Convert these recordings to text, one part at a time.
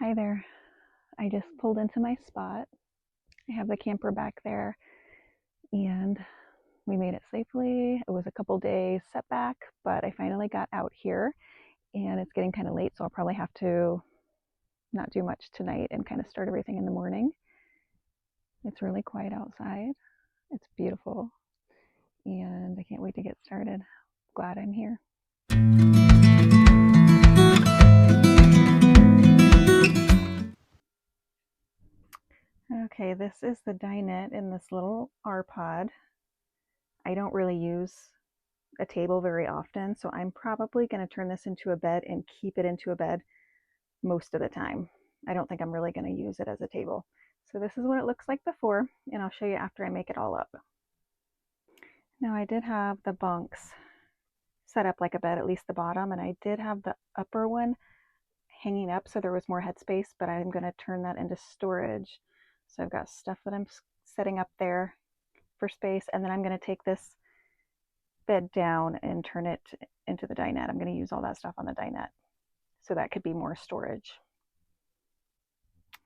Hi there. I just pulled into my spot. I have the camper back there and we made it safely. It was a couple days setback, but I finally got out here and it's getting kind of late, so I'll probably have to not do much tonight and kind of start everything in the morning. It's really quiet outside. It's beautiful and I can't wait to get started. Glad I'm here. Okay, this is the dinette in this little R pod. I don't really use a table very often, so I'm probably going to turn this into a bed and keep it into a bed most of the time. I don't think I'm really going to use it as a table. So this is what it looks like before, and I'll show you after I make it all up. Now I did have the bunks set up like a bed, at least the bottom, and I did have the upper one hanging up so there was more headspace, but I'm going to turn that into storage. So I've got stuff that I'm setting up there for space, and then I'm going to take this bed down and turn it into the dinette. I'm going to use all that stuff on the dinette, so that could be more storage.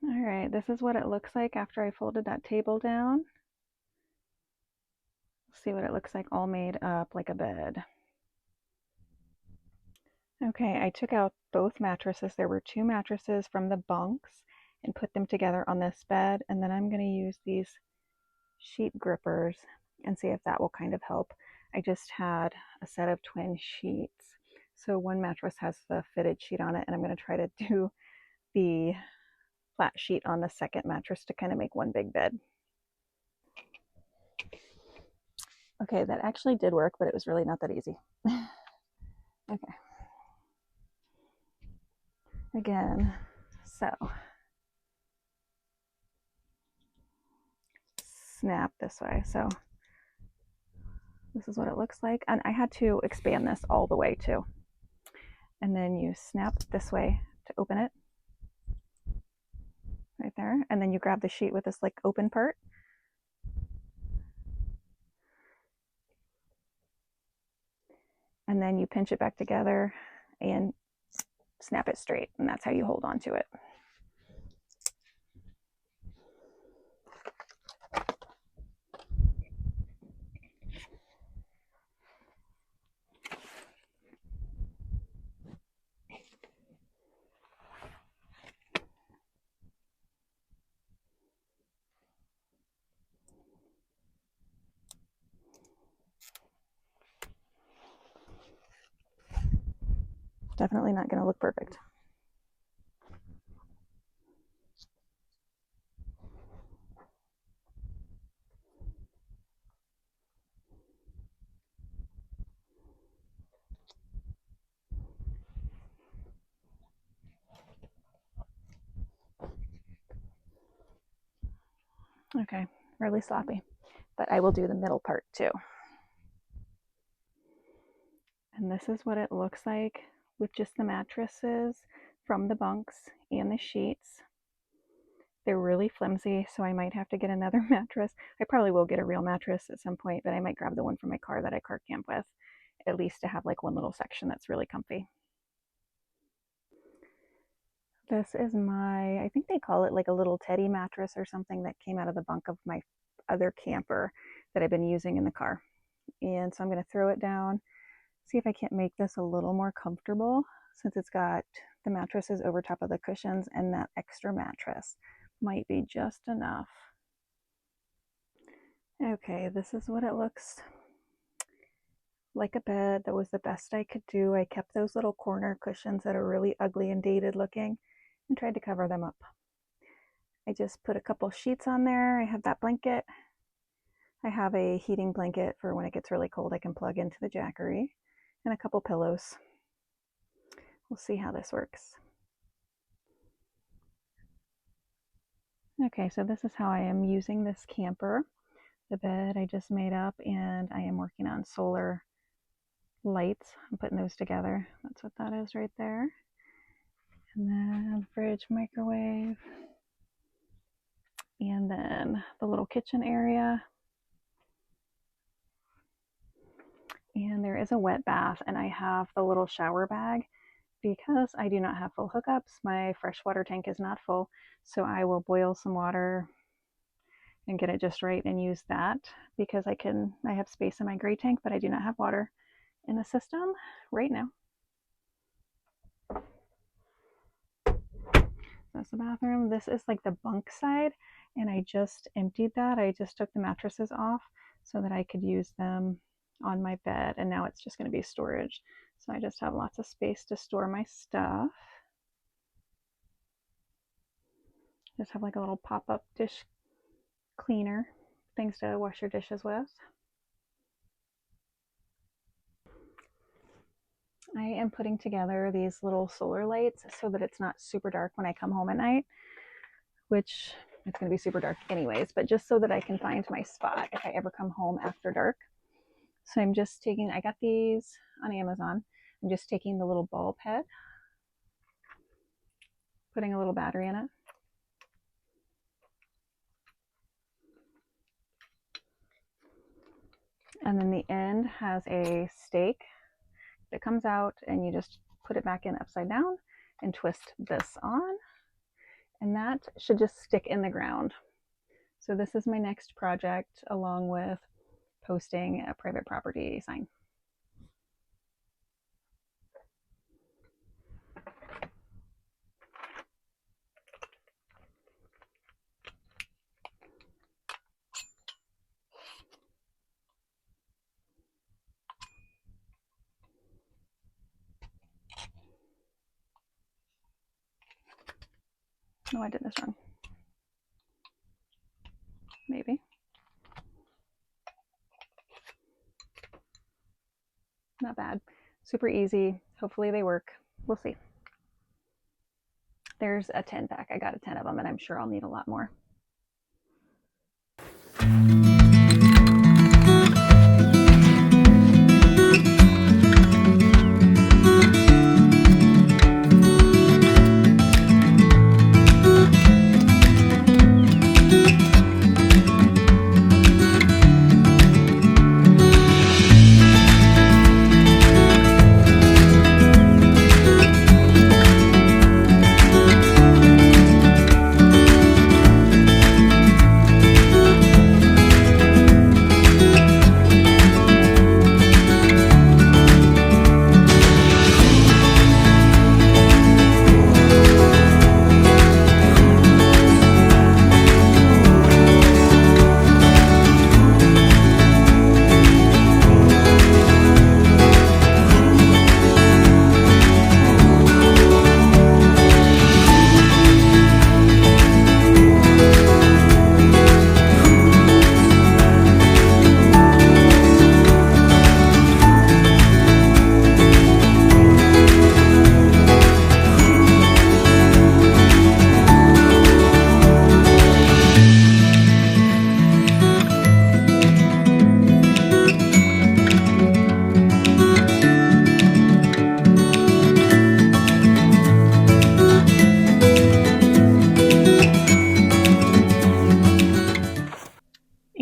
All right, this is what it looks like after I folded that table down. See what it looks like all made up like a bed. Okay, I took out both mattresses. There were two mattresses from the bunks and put them together on this bed, and then I'm going to use these sheet grippers and see if that will kind of help. I just had a set of twin sheets, so one mattress has the fitted sheet on it, and I'm going to try to do the flat sheet on the second mattress to kind of make one big bed. Okay, that actually did work, but it was really not that easy. Okay. Again, so snap this way. So this is what it looks like. And I had to expand this all the way too. And then you snap this way to open it. Right there. And then you grab the sheet with this like open part. And then you pinch it back together and snap it straight. And that's how you hold on to it. Definitely not going to look perfect. Okay, really sloppy, but I will do the middle part too. And this is what it looks like with just the mattresses from the bunks and the sheets. They're really flimsy, so I might have to get another mattress. I probably will get a real mattress at some point, but I might grab the one from my car that I car camp with, at least to have like one little section that's really comfy. This is my, I think they call it like a little teddy mattress or something that came out of the bunk of my other camper that I've been using in the car. And so I'm going to throw it down, see if I can't make this a little more comfortable since it's got the mattresses over top of the cushions, and that extra mattress might be just enough. Okay, this is what it looks like a bed. That was the best I could do. I kept those little corner cushions that are really ugly and dated looking and tried to cover them up. I just put a couple sheets on there. I have that blanket. I have a heating blanket for when it gets really cold I can plug into the Jackery, and a couple pillows. We'll see how this works. Okay, so this is how I am using this camper. The bed I just made up, and I am working on solar lights. I'm putting those together. That's what that is right there. And then fridge, microwave, and then the little kitchen area. And there is a wet bath, and I have the little shower bag because I do not have full hookups, my freshwater tank is not full, so I will boil some water and get it just right and use that because I have space in my gray tank, but I do not have water in the system right now. That's the bathroom. This is like the bunk side, and I just emptied that. I just took the mattresses off so that I could use them on my bed, and now it's just going to be storage. So I just have lots of space to store my stuff. Just have like a little pop-up dish cleaner, things to wash your dishes with. I am putting together these little solar lights so that it's not super dark when I come home at night, which it's going to be super dark anyways, but just so that I can find my spot if I ever come home after dark. So I'm just taking, I got these on Amazon. I'm just taking the little bulb head, putting a little battery in it. And then the end has a stake that comes out, and you just put it back in upside down and twist this on, and that should just stick in the ground. So this is my next project, along with posting a private property sign. No, I did this wrong. Maybe. Not bad. Super easy. Hopefully they work. We'll see. There's a 10 pack. I got a 10 of them, and I'm sure I'll need a lot more.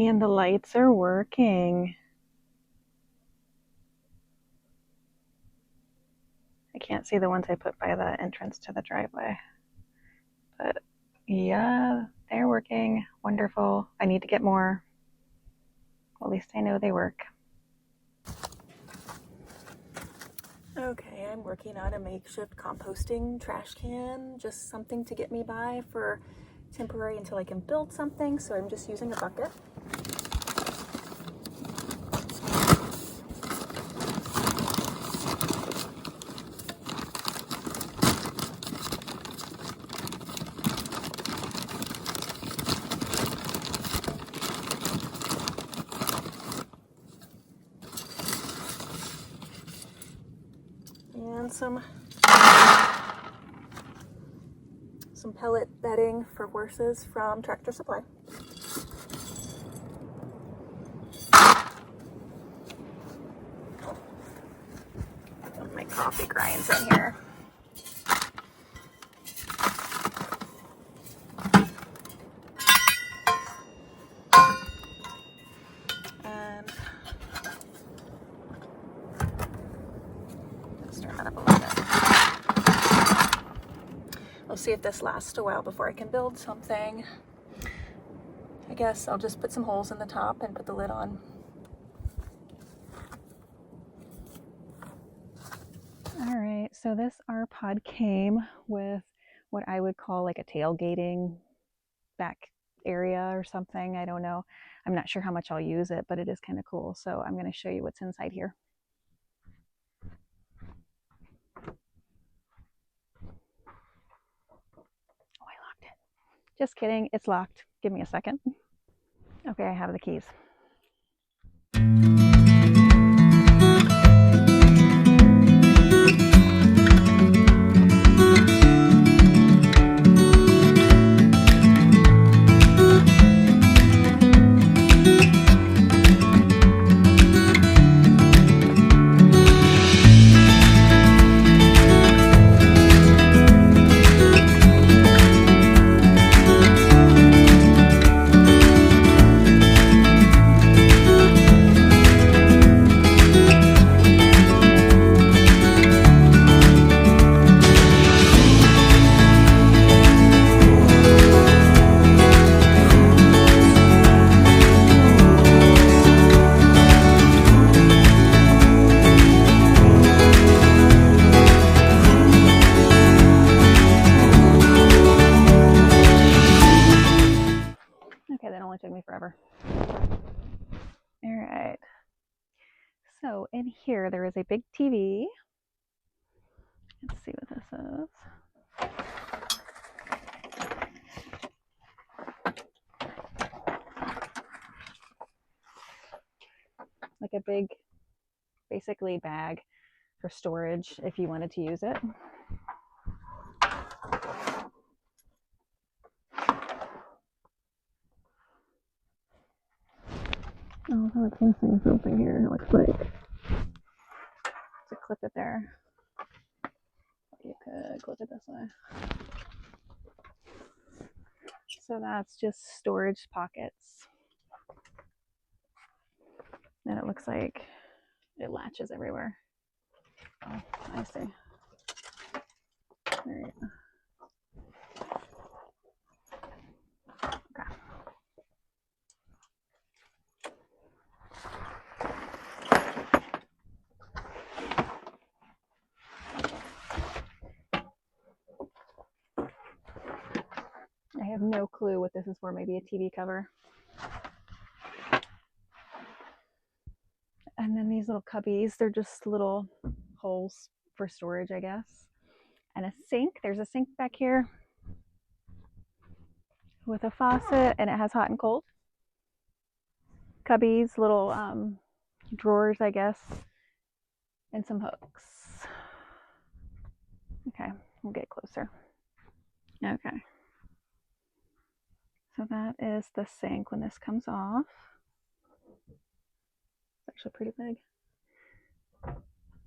And the lights are working. I can't see the ones I put by the entrance to the driveway. But yeah, they're working. Wonderful. I need to get more. Well, at least I know they work. Okay, I'm working on a makeshift composting trash can. Just something to get me by for temporary until I can build something. So I'm just using a bucket. And some pellet bedding for horses from Tractor Supply. My coffee grinds in here. And let's turn that up a little bit. see if this lasts a while before I can build something. I guess I'll just put some holes in the top and put the lid on. All right, so this R pod came with what I would call like a tailgating back area or something. I don't know. I'm not sure how much I'll use it, but it is kind of cool. So I'm going to show you what's inside here. Oh, I locked it. Just kidding. It's locked. Give me a second. Okay, I have the keys. Okay, that only took me forever. All right. So in here, there is a big TV. Let's see what this is. Like a big, basically bag for storage if you wanted to use it. Oh, it's missing something here. It looks like to clip it there. You could clip it this way. So that's just storage pockets. And it looks like it latches everywhere. Oh, I see. There you go. Okay. I have no clue what this is for. Maybe a TV cover. And then these little cubbies, they're just little holes for storage, I guess. And a sink. There's a sink back here with a faucet, and it has hot and cold. Cubbies, little drawers, I guess, and some hooks. Okay, we'll get closer. Okay. So that is the sink when this comes off. It's actually pretty big.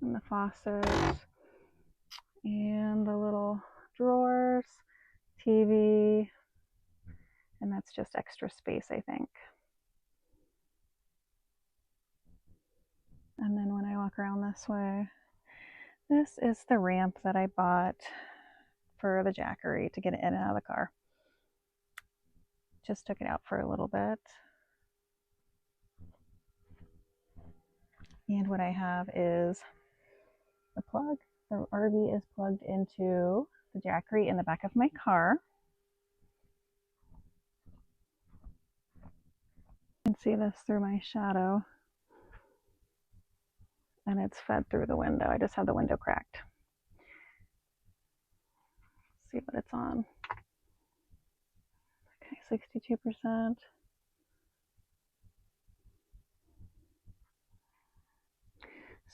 And the faucet, and the little drawers, TV, and that's just extra space, I think. And then when I walk around this way, this is the ramp that I bought for the Jackery to get it in and out of the car. Just took it out for a little bit. And what I have is the plug. The RV is plugged into the Jackery in the back of my car. You can see this through my shadow. And it's fed through the window. I just have the window cracked. Let's see what it's on. Okay, 62%.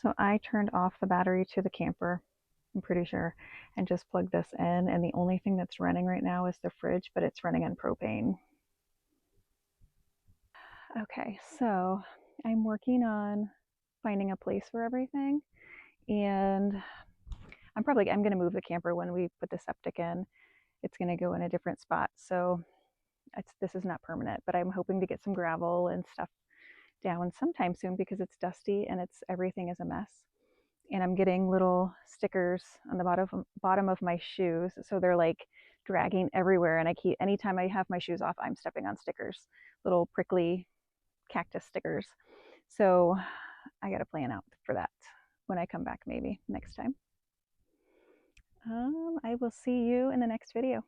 So I turned off the battery to the camper, I'm pretty sure, and just plugged this in. And the only thing that's running right now is the fridge, but it's running on propane. Okay, so I'm working on finding a place for everything. And I'm going to move the camper when we put the septic in. It's going to go in a different spot. So this is not permanent, but I'm hoping to get some gravel and stuff down sometime soon because it's dusty and everything is a mess. And I'm getting little stickers on the bottom of my shoes. So they're like dragging everywhere, and anytime I have my shoes off, I'm stepping on stickers, little prickly cactus stickers. So I got to plan out for that when I come back, maybe next time. I will see you in the next video.